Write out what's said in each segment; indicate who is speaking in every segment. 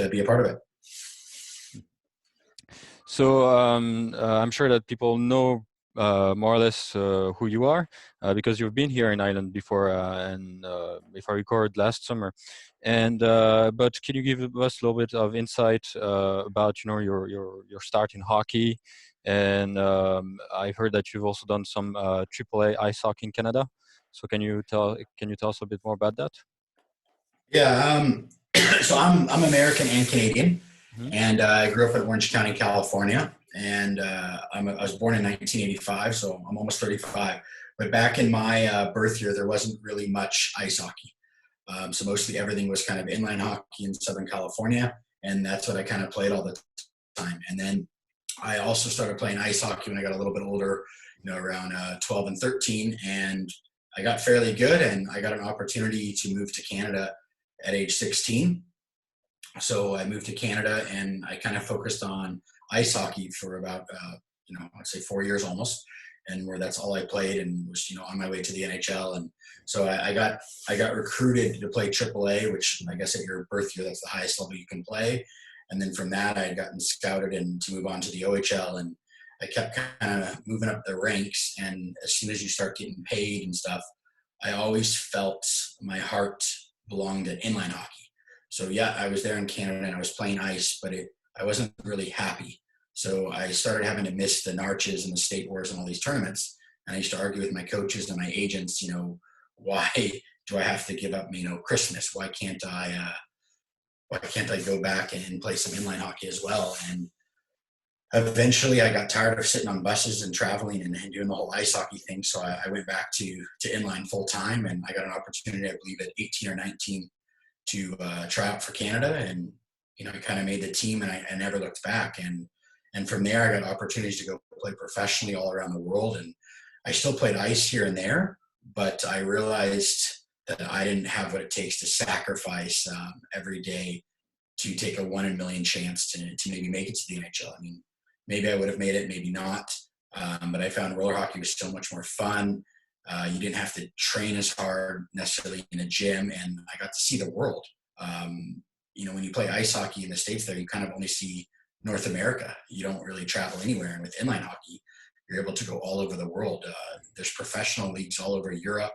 Speaker 1: to be a part of it.
Speaker 2: So I'm sure that people know more or less who you are because you've been here in Ireland before, and if I record last summer. And but can you give us a little bit of insight about your start in hockey? And I've heard that you've also done some AAA ice hockey in Canada. So can you tell us a bit more about that?
Speaker 1: Yeah, so I'm American and Canadian,
Speaker 2: Mm-hmm.
Speaker 1: and I grew up in Orange County, California, and I was born in 1985, so I'm almost 35. But back in my birth year, there wasn't really much ice hockey, so mostly everything was kind of inline hockey in Southern California, and that's what I kind of played all the time. And then I also started playing ice hockey when I got a little bit older, around 12 and 13, and I got fairly good, and I got an opportunity to move to Canada at age 16. So I moved to Canada and I kind of focused on ice hockey for about, I'd say 4 years almost, and where that's all I played, and was, on my way to the NHL. And so I got recruited to play AAA, which I guess at your birth year, that's the highest level you can play. And then from that, I had gotten scouted and to move on to the OHL, and I kept kind of moving up the ranks. And as soon as you start getting paid and stuff, I always felt my heart belonged to inline hockey. So yeah, I was there in Canada and I was playing ice, but I wasn't really happy. So I started having to miss the Narches and the State Wars and all these tournaments. And I used to argue with my coaches and my agents, why do I have to give up, Christmas? Why can't I go back and play some inline hockey as well? And eventually I got tired of sitting on buses and traveling and doing the whole ice hockey thing. So I went back to inline full time, and I got an opportunity, I believe at 18 or 19, to try out for Canada. And, I kind of made the team, and I never looked back. And from there, I got opportunities to go play professionally all around the world. And I still played ice here and there, but I realized that I didn't have what it takes to sacrifice every day to take a 1 in a million chance to maybe make it to the NHL. I mean, maybe I would have made it, maybe not. But I found roller hockey was so much more fun. You didn't have to train as hard necessarily in a gym, and I got to see the world. When you play ice hockey in the States there, you kind of only see North America. You don't really travel anywhere. And with inline hockey, you're able to go all over the world. There's professional leagues all over Europe.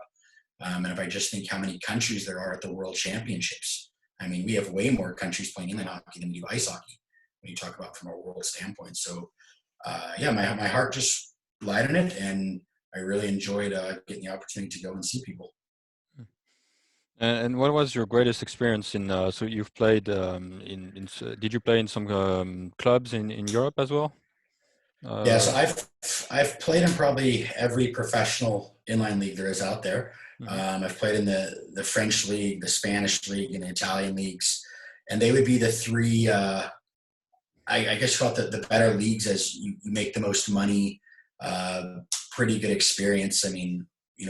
Speaker 1: And if I just think how many countries there are at the World Championships, I mean, we have way more countries playing inline hockey than we do ice hockey when you talk about from a world standpoint. So, my heart just lied in it, and I really enjoyed getting the opportunity to go and see people.
Speaker 2: And what was your greatest experience in? So you've played did you play in some clubs in Europe as well?
Speaker 1: Yeah, so I've played in probably every professional inline league there is out there.
Speaker 2: Mm-hmm.
Speaker 1: I've played in the French league, the Spanish league, and the Italian leagues, and they would be the three. I guess you call it the better leagues, as you make the most money. Pretty good experience. I mean,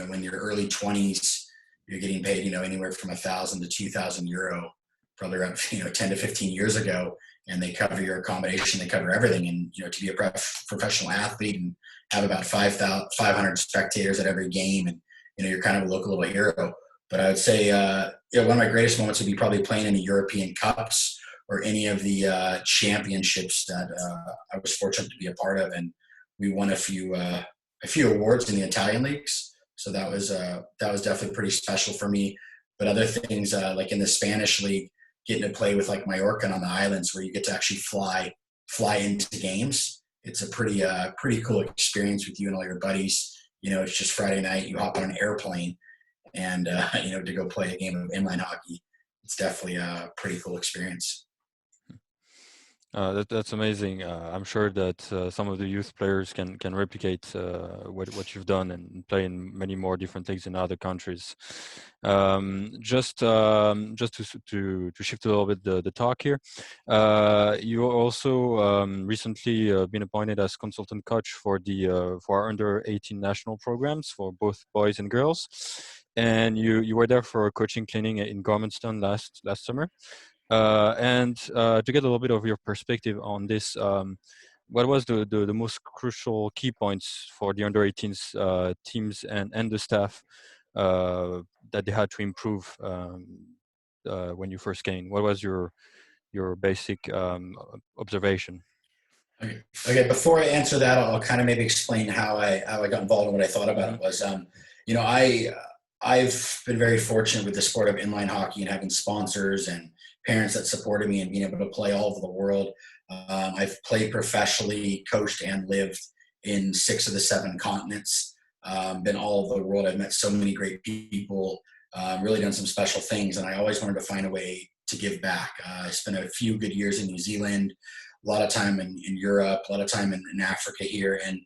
Speaker 1: when you're early 20s, you're getting paid, anywhere from 1,000 to 2,000 euro, probably around 10 to 15 years ago. And they cover your accommodation, they cover everything. And, to be a professional athlete and have about 500 spectators at every game, and, you're kind of a local little hero. But I would say, one of my greatest moments would be probably playing in the European Cups or any of the championships that I was fortunate to be a part of. And we won a few awards in the Italian leagues. So that was definitely pretty special for me. But other things like in the Spanish league, getting to play with like Mallorca on the islands, where you get to actually fly into games. It's a pretty cool experience with you and all your buddies. It's just Friday night, you hop on an airplane and, to go play a game of inline hockey. It's definitely a pretty cool experience.
Speaker 2: That's amazing. I'm sure that some of the youth players can replicate what you've done and play in many more different leagues in other countries. Just to shift a little bit the talk here, you also recently been appointed as consultant coach for our under 18 national programs for both boys and girls, and you were there for a coaching clinic in Gormanston last summer. And to get a little bit of your perspective on this, what was the most crucial key points for the under 18s teams and the staff that they had to improve when you first came? What was your your basic observation.
Speaker 1: Okay. Okay. Before I answer that, I'll kind of maybe explain how I got involved and what I thought about
Speaker 2: Mm-hmm.
Speaker 1: it was, you know, I've been very fortunate with the sport of inline hockey and having sponsors and parents that supported me and being able to play all over the world. I've played professionally, coached, and lived in 6 of the 7 continents. Been all over the world. I've met so many great people. Really done some special things, and I always wanted to find a way to give back. I spent a few good years in New Zealand, a lot of time in Europe, a lot of time in Africa here. And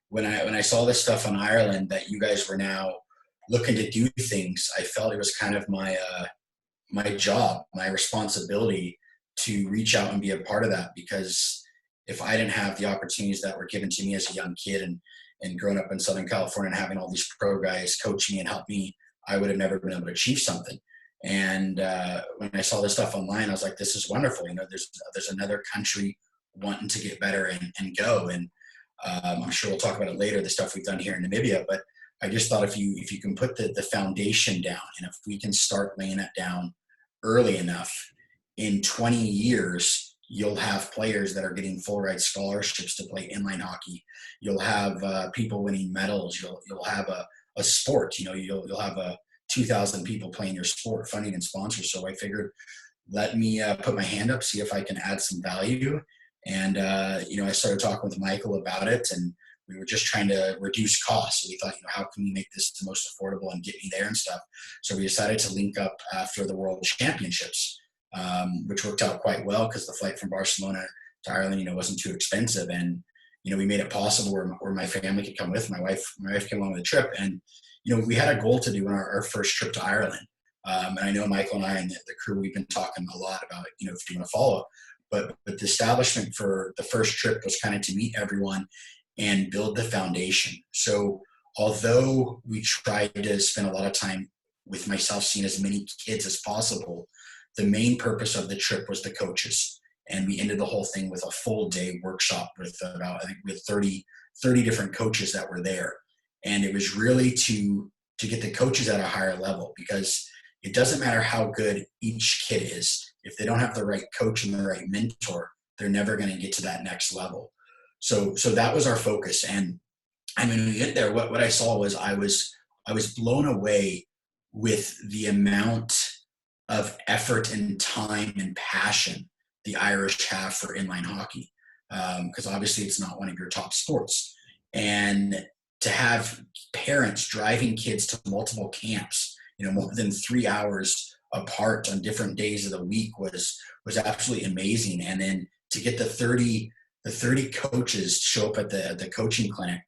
Speaker 1: when I saw this stuff on Ireland that you guys were now looking to do things, I felt it was kind of my job, my responsibility to reach out and be a part of that. Because if I didn't have the opportunities that were given to me as a young kid and growing up in Southern California and having all these pro guys coach me and help me, I would have never been able to achieve something. And when I saw this stuff online, I was like, this is wonderful. You know, there's another country wanting to get better and go. And I'm sure we'll talk about it later, the stuff we've done here in Namibia. But I just thought if you can put the foundation down, and if we can start laying that down early enough, in 20 years, you'll have players that are getting full ride scholarships to play inline hockey. You'll have people winning medals. You'll have a sport. You know, you'll have 2,000 people playing your sport, funding and sponsors. So I figured, let me put my hand up, see if I can add some value. And, you know, I started talking with Michael about it, and we were just trying to reduce costs. So we thought, you know, how can we make this the most affordable and get me there and stuff? So we decided to link up after the World Championships, which worked out quite well because the flight from Barcelona to Ireland, you know, wasn't too expensive. And, you know, we made it possible where my family could come with. My wife came along with the trip. And, you know, we had a goal to do on our first trip to Ireland. And I know Michael and I and the crew, we've been talking a lot about, you know, if you want to follow. But the establishment for the first trip was kind of to meet everyone and build the foundation. So although we tried to spend a lot of time with myself seeing as many kids as possible, the main purpose of the trip was the coaches. And we ended the whole thing with a full day workshop with about, I think with 30 different coaches that were there. And it was really to get the coaches at a higher level, because it doesn't matter how good each kid is. If they don't have the right coach and the right mentor, they're never going to get to that next level. So that was our focus. And I mean, when we get there, what I saw was I was blown away with the amount of effort and time and passion the Irish have for inline hockey. Because obviously it's not one of your top sports. And to have parents driving kids to multiple camps, you know, more than 3 hours apart on different days of the week was absolutely amazing. And then to get the 30 coaches show up at the coaching clinic,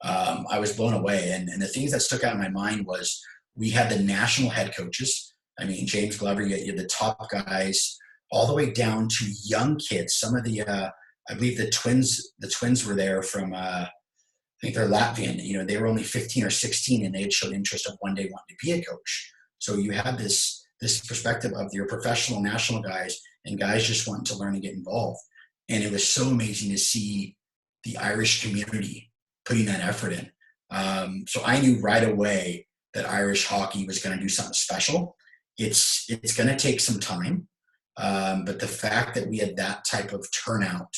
Speaker 1: I was blown away. And the things that stuck out in my mind was we had the national head coaches. I mean, James Glover, you had the top guys, all the way down to young kids. Some of the, I believe the twins were there from, I think they're Latvian. You know, they were only 15 or 16, and they had showed interest of one day wanting to be a coach. So you had this perspective of your professional national guys and guys just wanting to learn and get involved. And it was so amazing to see the Irish community putting that effort in. So I knew right away that Irish hockey was going to do something special. It's going to take some time, but the fact that we had that type of turnout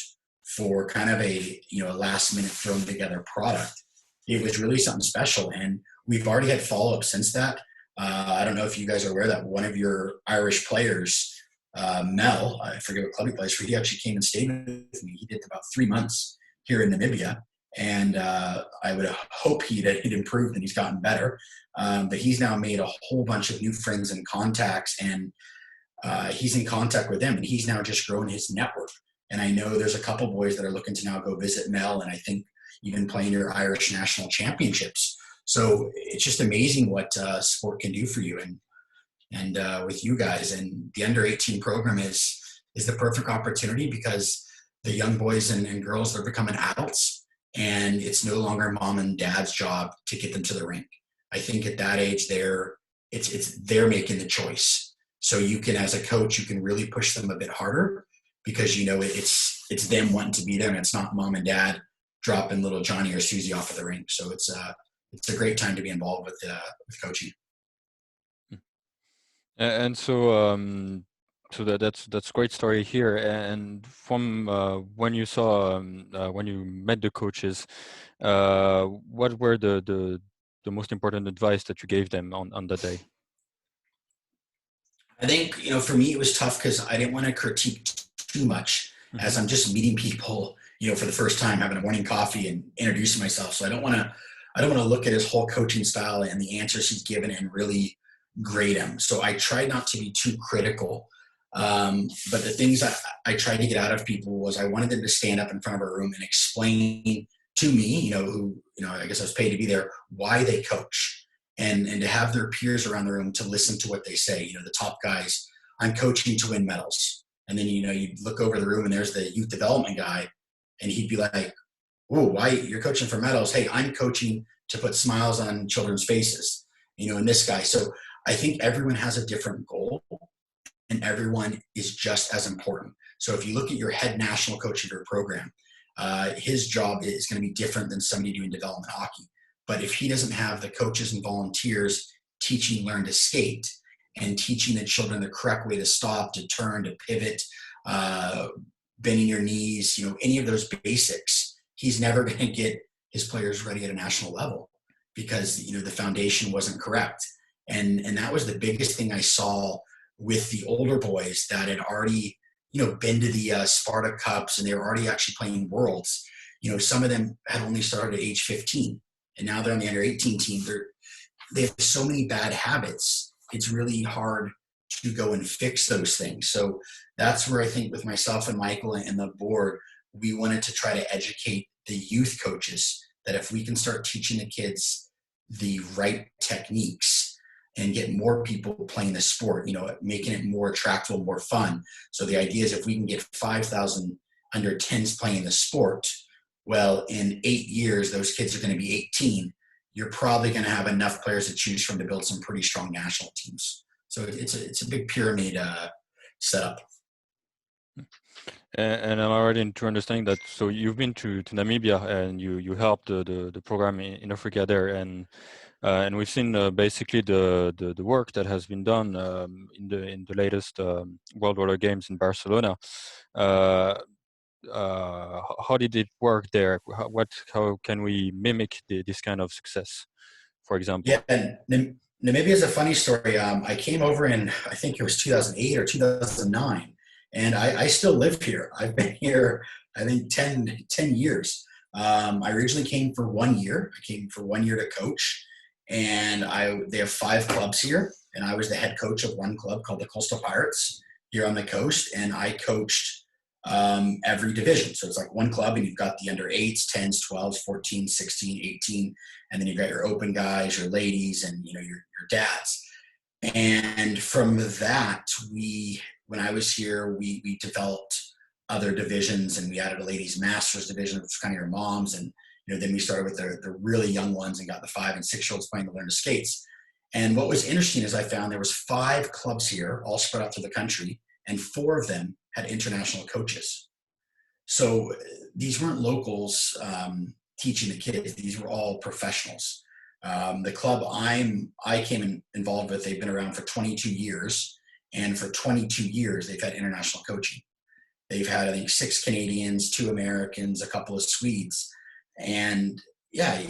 Speaker 1: for kind of a last minute thrown together product, it was really something special. And we've already had follow up since that. I don't know if you guys are aware that one of your Irish players, Mel, I forget what club he plays for, he actually came and stayed with me. He did about 3 months here in Namibia. And I would hope he'd improved and he's gotten better. But he's now made a whole bunch of new friends and contacts, and he's in contact with them, and he's now just grown his network. And I know there's a couple boys that are looking to now go visit Mel, and I think even playing your Irish national championships. So it's just amazing what sport can do for you, and with you guys. And the under 18 program is the perfect opportunity, because the young boys and girls, they're becoming adults, and it's no longer mom and dad's job to get them to the rink. I think at that age, they're making the choice. So you can, as a coach, you can really push them a bit harder, because you know it's them wanting to be there, and it's not mom and dad dropping little Johnny or Susie off of the rink. So it's a great time to be involved with coaching.
Speaker 2: And so So that's a great story here. And from when you saw when you met the coaches, what were the most important advice that you gave them on that day?
Speaker 1: I think, for me, it was tough because I didn't want to critique too much
Speaker 2: Mm-hmm.
Speaker 1: as I'm just meeting people, for the first time, having a morning coffee and introducing myself. So I don't want to look at his whole coaching style and the answers he's given and really grade him. So I tried not to be too critical. But the things I tried to get out of people was I wanted them to stand up in front of a room and explain to me, who, I guess I was paid to be there, why they coach and to have their peers around the room to listen to what they say. The top guys, I'm coaching to win medals. And then, you look over the room and there's the youth development guy and he'd be like, whoa, why you're coaching for medals? Hey, I'm coaching to put smiles on children's faces, and this guy. So I think everyone has a different goal and everyone is just as important. So if you look at your head national coach of your program, his job is going to be different than somebody doing development hockey. But if he doesn't have the coaches and volunteers teaching learn to skate and teaching the children the correct way to stop, to turn, to pivot, bending your knees, any of those basics, he's never going to get his players ready at a national level because, the foundation wasn't correct. And that was the biggest thing I saw with the older boys that had already, been to the Sparta Cups and they were already actually playing Worlds. Some of them had only started at age 15 and now they're on the under 18 team. They have so many bad habits. It's really hard to go and fix those things. So that's where I think with myself and Michael and the board, we wanted to try to educate the youth coaches that if we can start teaching the kids the right techniques and get more people playing the sport, making it more attractive, more fun. So the idea is if we can get 5,000 under 10s playing the sport, well, in 8 years, those kids are going to be 18. You're probably going to have enough players to choose from to build some pretty strong national teams. So it's a big pyramid setup.
Speaker 2: And I'm already to understanding that. So you've been to Namibia and you helped the program in Africa there, and we've seen basically the work that has been done in the latest World Roller Games in Barcelona. How did it work there? How can we mimic this kind of success, for example?
Speaker 1: Yeah, and Namibia is a funny story. I came over in, I think it was 2008 or 2009, and I still live here. I've been here, I think, 10 years. I originally came for 1 year. I came for 1 year to coach, and they have 5 clubs here, and I was the head coach of one club called the Coastal Pirates here on the coast, and I coached every division. So it's like one club, and you've got the under 8s, 10s, 12s, 14, 16, 18, and then you've got your open guys, your ladies, and your dads. And from that, when I was here, we developed other divisions, and we added a ladies masters division, which was kind of your moms, and then we started with the really young ones and got the 5 and 6 year olds playing to learn to skates. And what was interesting is I found there was 5 clubs here, all spread out through the country, and 4 of them had international coaches. So these weren't locals teaching the kids; these were all professionals. The club I came involved with, they've been around for 22 years, and for 22 years they've had international coaching. They've had, I think, 6 Canadians, 2 Americans, a couple of Swedes, and yeah,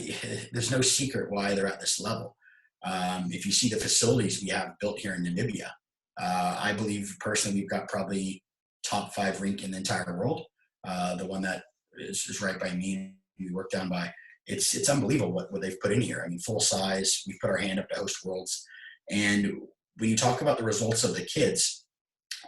Speaker 1: there's no secret why they're at this level. If you see the facilities we have built here in Namibia, I believe personally we've got probably top 5 rink in the entire world. The one that is right by me and we work down by, it's unbelievable what they've put in here. I mean, full size, we put our hand up to host worlds. And when you talk about the results of the kids,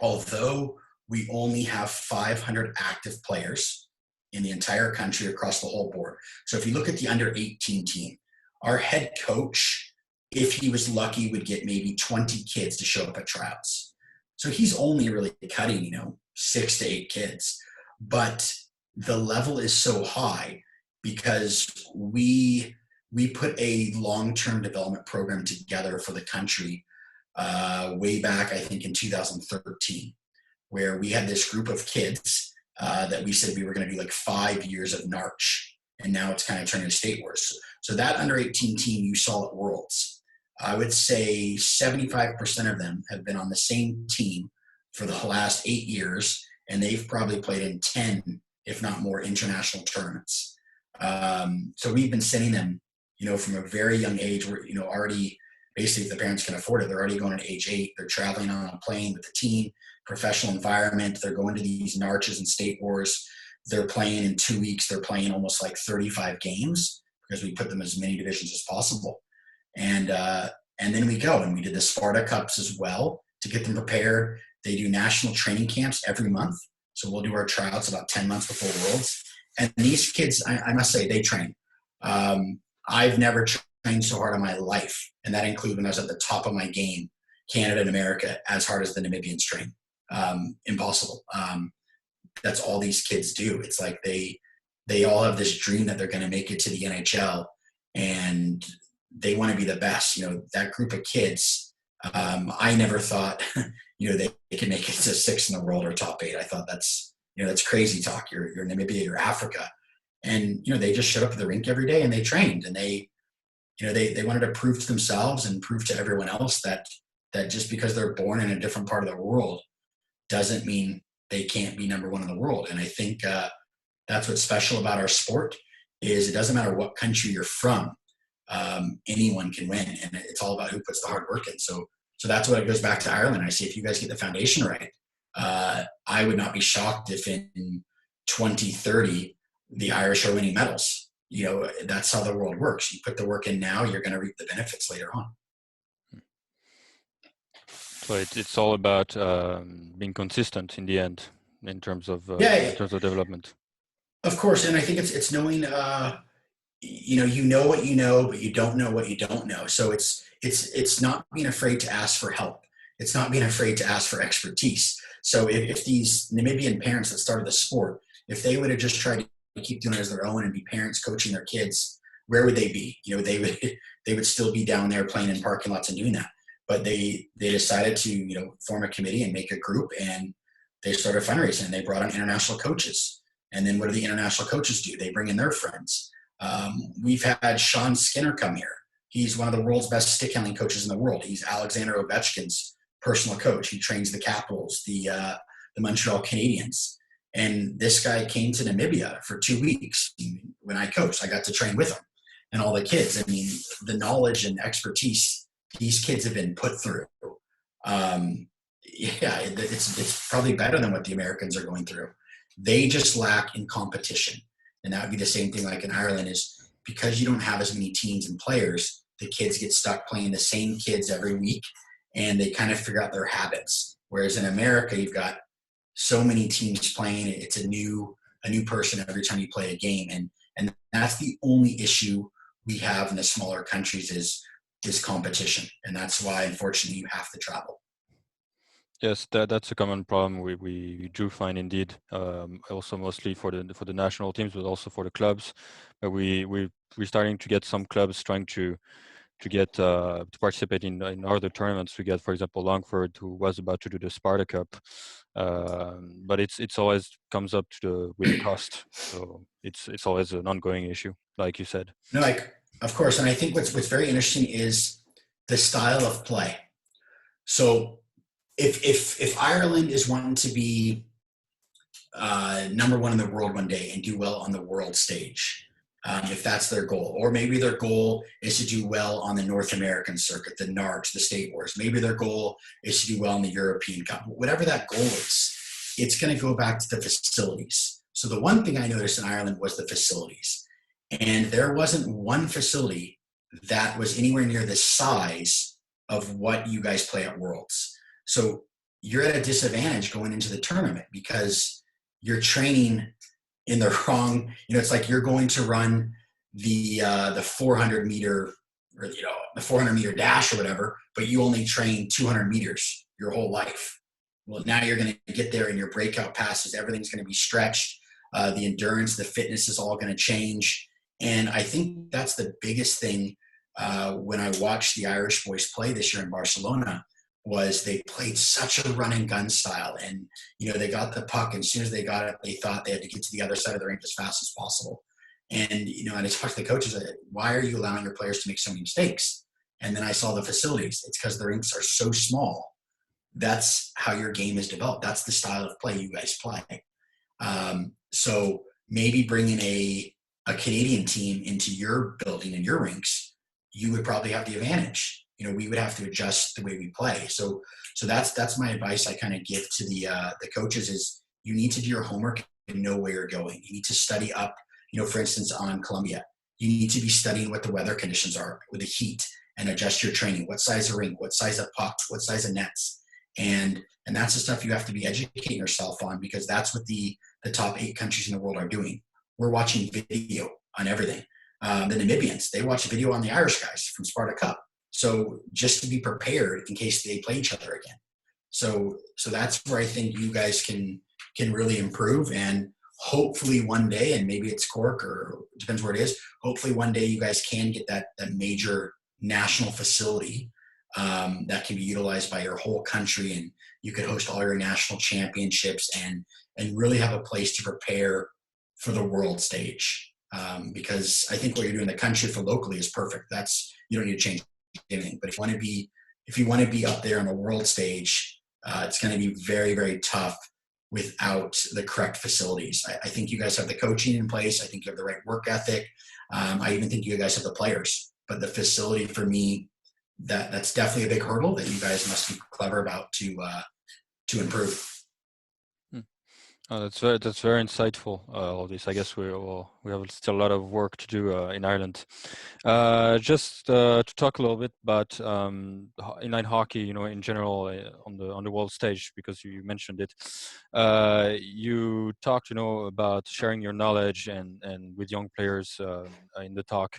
Speaker 1: although we only have 500 active players in the entire country across the whole board. So if you look at the under 18 team, our head coach, if he was lucky, would get maybe 20 kids to show up at tryouts. So he's only really cutting, 6 to 8 kids. But the level is so high because we put a long-term development program together for the country way back, I think, in 2013, where we had this group of kids that we said we were going to do like 5 years of NARCH. And now it's kind of turning to State Wars. So that under 18 team you saw at Worlds, I would say 75% of them have been on the same team for the last 8 years, and they've probably played in 10, if not more, international tournaments. So we've been sending them, from a very young age. We're, already, basically, if the parents can afford it, they're already going at age 8. They're traveling on a plane with the team, professional environment. They're going to these narches and state wars. They're playing in 2 weeks. They're playing almost like 35 games because we put them as many divisions as possible. And then we go, and we did the Sparta Cups as well to get them prepared. They do national training camps every month. So we'll do our tryouts about 10 months before Worlds. And these kids, I must say, they train. I've never trained so hard in my life, and that included when I was at the top of my game, Canada and America, as hard as the Namibians train. Impossible. That's all these kids do. It's like they all have this dream that they're going to make it to the NHL, and they want to be the best. That group of kids, I never thought, they could make it to 6 in the world or top 8. I thought that's crazy talk. You're Namibia, you're Africa. And, they just showed up at the rink every day and they trained, and they wanted to prove to themselves and prove to everyone else that just because they're born in a different part of the world doesn't mean they can't be number one in the world. And I think that's what's special about our sport is it doesn't matter what country you're from. Anyone can win, and it's all about who puts the hard work in. So that's what it goes back to Ireland. I say, if you guys get the foundation right, I would not be shocked if in 2030 the Irish are winning medals. That's how the world works. You put the work in now, you're going to reap the benefits later on.
Speaker 2: So it's all about being consistent in the end in terms of development.
Speaker 1: Of course, and I think it's knowing. You know what you know, but you don't know what you don't know. So it's not being afraid to ask for help. It's not being afraid to ask for expertise. So if these Namibian parents that started the sport, if they would have just tried to keep doing it as their own and be parents coaching their kids, where would they be? They would still be down there playing in parking lots and doing that. But they decided to form a committee and make a group, and they started fundraising. And they brought in international coaches. And then what do the international coaches do? They bring in their friends. We've had Sean Skinner come here. He's one of the world's best stick handling coaches in the world. He's Alexander Ovechkin's personal coach. He trains the Capitals, the Montreal Canadiens. And this guy came to Namibia for 2 weeks. When I coached, I got to train with him and all the kids. I mean, the knowledge and expertise these kids have been put through. It's probably better than what the Americans are going through. They just lack in competition. And that would be the same thing like in Ireland, is because you don't have as many teams and players, the kids get stuck playing the same kids every week, and they kind of figure out their habits. Whereas in America, you've got so many teams playing. It's a new person every time you play a game. And that's the only issue we have in the smaller countries is competition. And that's why, unfortunately, you have to travel.
Speaker 2: Yes, that's a common problem we do find indeed. Also mostly for the national teams, but also for the clubs. But we're starting to get some clubs trying to get to participate in other tournaments. We get, for example, Longford, who was about to do the Sparta Cup, but it's always comes up with the cost. So it's always an ongoing issue, like you said.
Speaker 1: No, of course, and I think what's very interesting is the style of play. So if Ireland is wanting to be number one in the world one day and do well on the world stage, if that's their goal, or maybe their goal is to do well on the North American circuit, the NARCs, the State Wars, maybe their goal is to do well in the European Cup, whatever that goal is, it's going to go back to the facilities. So the one thing I noticed in Ireland was the facilities, and there wasn't one facility that was anywhere near the size of what you guys play at Worlds. So you're at a disadvantage going into the tournament because you're training in the wrong, it's like you're going to run the 400 meter or, the 400 meter dash or whatever, but you only train 200 meters your whole life. Well, now you're going to get there and your breakout passes, everything's going to be stretched. The endurance, the fitness is all going to change. And I think that's the biggest thing when I watched the Irish boys play this year in Barcelona, was they played such a run and gun style. And, they got the puck, and as soon as they got it, they thought they had to get to the other side of the rink as fast as possible. And, and I talked to the coaches, why are you allowing your players to make so many mistakes? And then I saw the facilities. It's because the rinks are so small that's how your game is developed. That's the style of play you guys play. So maybe bringing a Canadian team into your building and your rinks, you would probably have the advantage. We would have to adjust the way we play. So that's my advice I kind of give to the coaches is you need to do your homework and know where you're going. You need to study up, for instance, on Colombia. You need to be studying what the weather conditions are with the heat and adjust your training. What size of rink, what size of pucks, what size of nets. And that's the stuff you have to be educating yourself on, because that's what the top 8 countries in the world are doing. We're watching video on everything. The Namibians, they watch video on the Irish guys from Sparta Cup. So just to be prepared in case they play each other again. So that's where I think you guys can really improve, and hopefully one day, and maybe it's Cork or it depends where it is, hopefully one day you guys can get that major national facility that can be utilized by your whole country, and you could host all your national championships and really have a place to prepare for the world stage. Because I think what you're doing in the country for locally is perfect. You don't need to change anything. But if you want to be up there on the world stage, it's going to be very, very tough without the correct facilities. I think you guys have the coaching in place. I think you have the right work ethic. I even think you guys have the players. But the facility, for me, that's definitely a big hurdle that you guys must be clever about to improve.
Speaker 2: Oh, that's very insightful. All this, I guess we have still a lot of work to do in Ireland. Just to talk a little bit about inline hockey, in general on the world stage, because you mentioned it. You talked, about sharing your knowledge and with young players in the talk,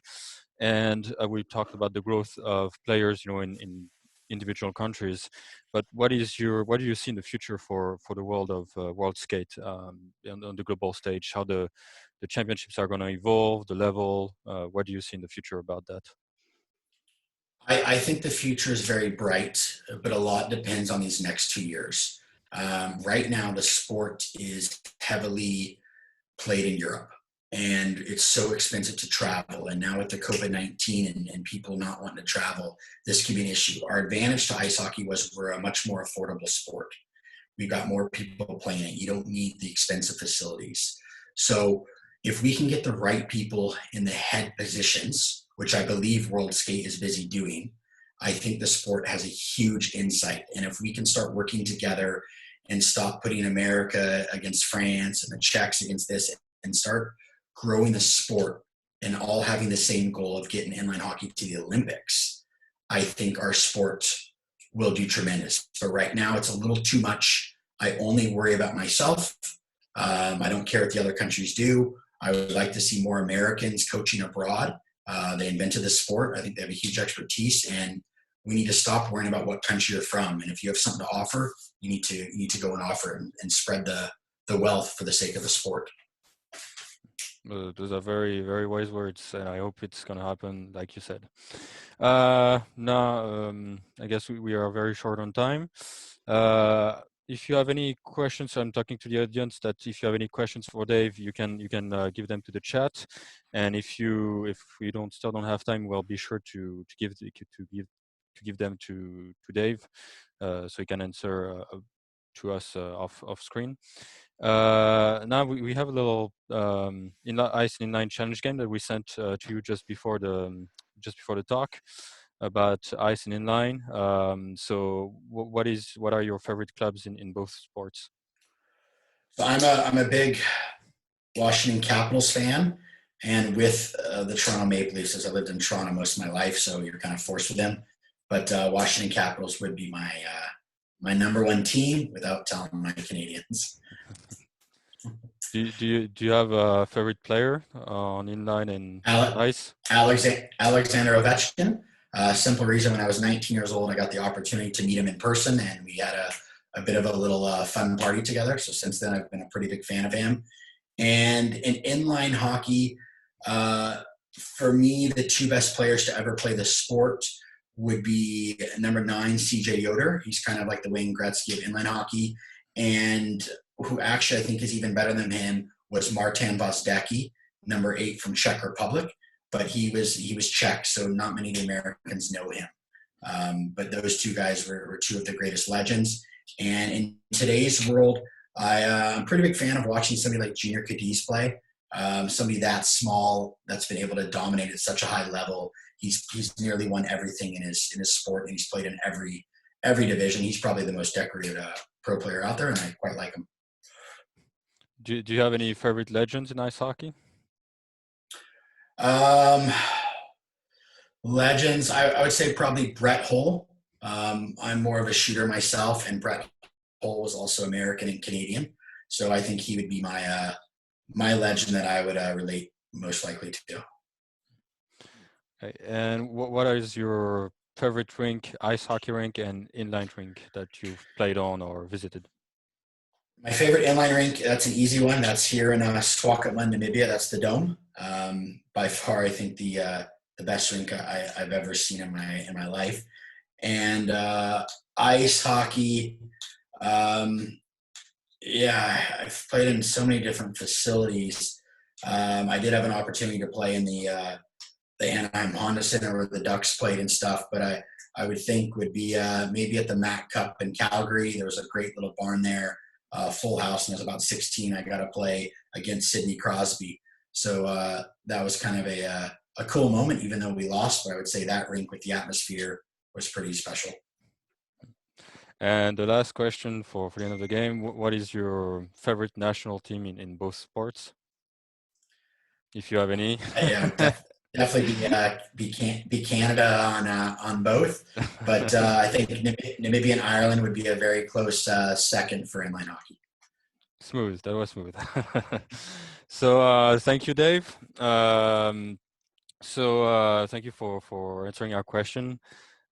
Speaker 2: and we talked about the growth of players, in individual countries. But what do you see in the future for the world of world skate on the global stage? How the championships are going to evolve, the level? What do you see in the future about that?
Speaker 1: I think the future is very bright, but a lot depends on these next 2 years. Right now, the sport is heavily played in Europe, and it's so expensive to travel. And now with the COVID-19 and people not wanting to travel, this could be an issue. Our advantage to ice hockey was we're a much more affordable sport. We've got more people playing it. You don't need the expensive facilities. So if we can get the right people in the head positions, which I believe World Skate is busy doing, I think the sport has a huge insight. And if we can start working together and stop putting America against France and the Czechs against this, and start growing the sport and all having the same goal of getting inline hockey to the Olympics, I think our sport will do tremendous. But right now it's a little too much. I only worry about myself. I don't care what the other countries do. I would like to see more Americans coaching abroad. They invented this sport. I think they have a huge expertise, and we need to stop worrying about what country you're from. And if you have something to offer, you need to go and offer it and spread the wealth for the sake of the sport.
Speaker 2: Those are very, very wise words, and I hope it's going to happen, like you said. Now, I guess we are very short on time. If you have any questions, I'm talking to the audience, that if you have any questions for Dave, you can give them to the chat, and if we still don't have time, we'll be sure to give them to Dave, so he can answer to us off screen. Now we have a little ice and inline challenge game that we sent to you just before the talk about ice and inline. So what are your favorite clubs in both sports?
Speaker 1: So I'm a big Washington Capitals fan, and with the Toronto Maple Leafs, as I lived in Toronto most of my life, so you're kind of forced with them. But Washington Capitals would be my number one team, without telling my Canadians.
Speaker 2: Do you have a favorite player on inline and ice?
Speaker 1: Alexander Ovechkin. Simple reason, when I was 19 years old, I got the opportunity to meet him in person, and we had a bit of a little fun party together. So since then, I've been a pretty big fan of him. And in inline hockey, for me, the 2 best players to ever play the sport would be number 9, CJ Yoder. He's kind of like the Wayne Gretzky of inline hockey. And who actually I think is even better than him was Martin Vozdecki, number 8 from Czech Republic. But he was Czech, so not many of the Americans know him. But those two guys were two of the greatest legends. And in today's world, I'm a pretty big fan of watching somebody like Junior Cadiz play. Somebody that small that's been able to dominate at such a high level. He's nearly won everything in his sport, and he's played in every division. He's probably the most decorated pro player out there, and I quite like him.
Speaker 2: Do you have any favorite legends in ice hockey?
Speaker 1: Legends, I would say probably Brett Hull. I'm more of a shooter myself, and Brett Hull was also American and Canadian, so I think he would be my legend that I would relate most likely to.
Speaker 2: Okay. And what is your favorite rink, ice hockey rink and inline rink that you've played on or visited?
Speaker 1: My favorite inline rink, that's an easy one. That's here in Swakopmund, Namibia. That's the Dome. By far, I think the best rink I've ever seen in my life. And ice hockey, yeah, I've played in so many different facilities. I did have an opportunity to play in the Anaheim Honda Center where the Ducks played and stuff, but I would think would be maybe at the Mac Cup in Calgary. There was a great little barn there, full house, and I was about 16. I got to play against Sidney Crosby. So that was kind of a cool moment, even though we lost, but I would say that rink with the atmosphere was pretty special.
Speaker 2: And the last question for the end of the game, what is your favorite national team in both sports? If you have any.
Speaker 1: Yeah, definitely be Canada on both, but I think Namibia and Ireland would be a very close second for inline hockey.
Speaker 2: Smooth. That was smooth. So thank you, Dave. Thank you for answering our question.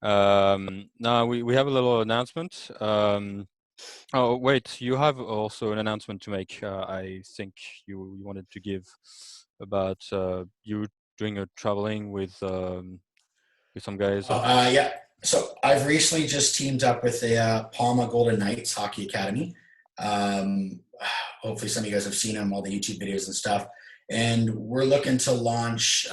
Speaker 2: Now we have a little announcement. Oh wait, you have also an announcement to make. I think you wanted to give about you doing a traveling with some guys.
Speaker 1: Yeah. So I've recently just teamed up with the Palma Golden Knights Hockey Academy. Hopefully some of you guys have seen them, all the YouTube videos and stuff. And we're looking to launch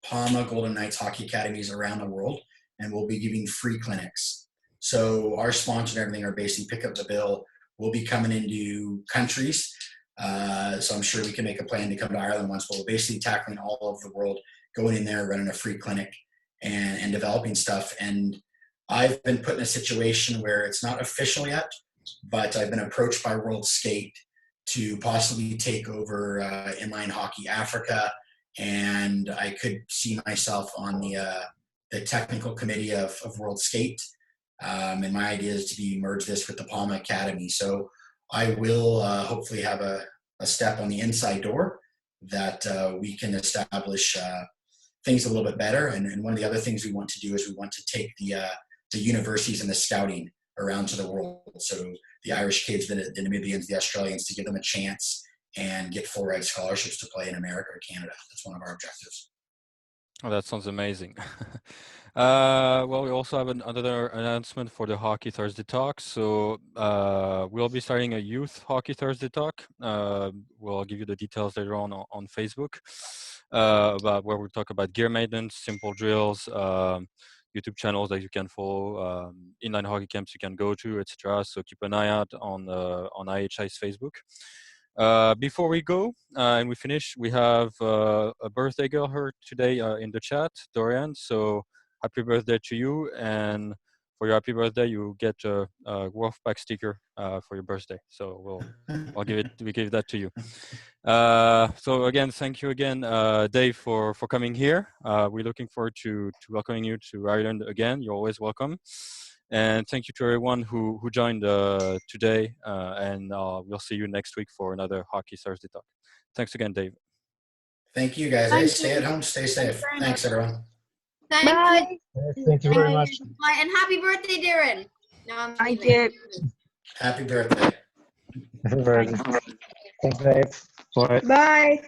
Speaker 1: Palma Golden Knights Hockey Academies around the world, and we'll be giving free clinics. So our sponsor and everything are basically pick up the bill. We'll be coming into countries. So I'm sure we can make a plan to come to Ireland once, but we're basically tackling all over the world, going in there, running a free clinic and developing stuff. And I've been put in a situation where it's not official yet, but I've been approached by World Skate to possibly take over Inline Hockey Africa. And I could see myself on the technical committee of World Skate. And my idea is to merge this with the Palma Academy. So I will hopefully have a step on the inside door that we can establish things a little bit better. And one of the other things we want to do is we want to take the universities and the scouting around to the world. So the Irish kids, the Namibians, the Australians, to give them a chance and get full ride scholarships to play in America or Canada. That's one of our objectives.
Speaker 2: Oh, that sounds amazing. Well, we also have another announcement for the Hockey Thursday Talk. So we'll be starting a Youth Hockey Thursday Talk. We'll give you the details later on Facebook about where we talk about gear maintenance, simple drills, YouTube channels that you can follow, inline hockey camps you can go to, etc. So keep an eye out on IHI's Facebook. Before we go and we finish, we have a birthday girl here today in the chat, Dorian. So happy birthday to you, and for your happy birthday, you get a Wolfpack sticker for your birthday. So we give that to you. So again, thank you again, Dave, for coming here. We're looking forward to welcoming you to Ireland again. You're always welcome. And thank you to everyone who joined today. And we'll see you next week for another Hockey Thursday Talk. Thanks again, Dave.
Speaker 1: Thank you, guys. Hey, stay at home. Stay safe. Thanks, everyone.
Speaker 3: Thank you.
Speaker 4: Thank you very much.
Speaker 3: Bye, and happy birthday, Darren. No, I'm
Speaker 4: Thank
Speaker 3: kidding.
Speaker 4: you.
Speaker 1: Happy birthday.
Speaker 4: Happy birthday. Thanks, Dave. Bye.
Speaker 5: Bye.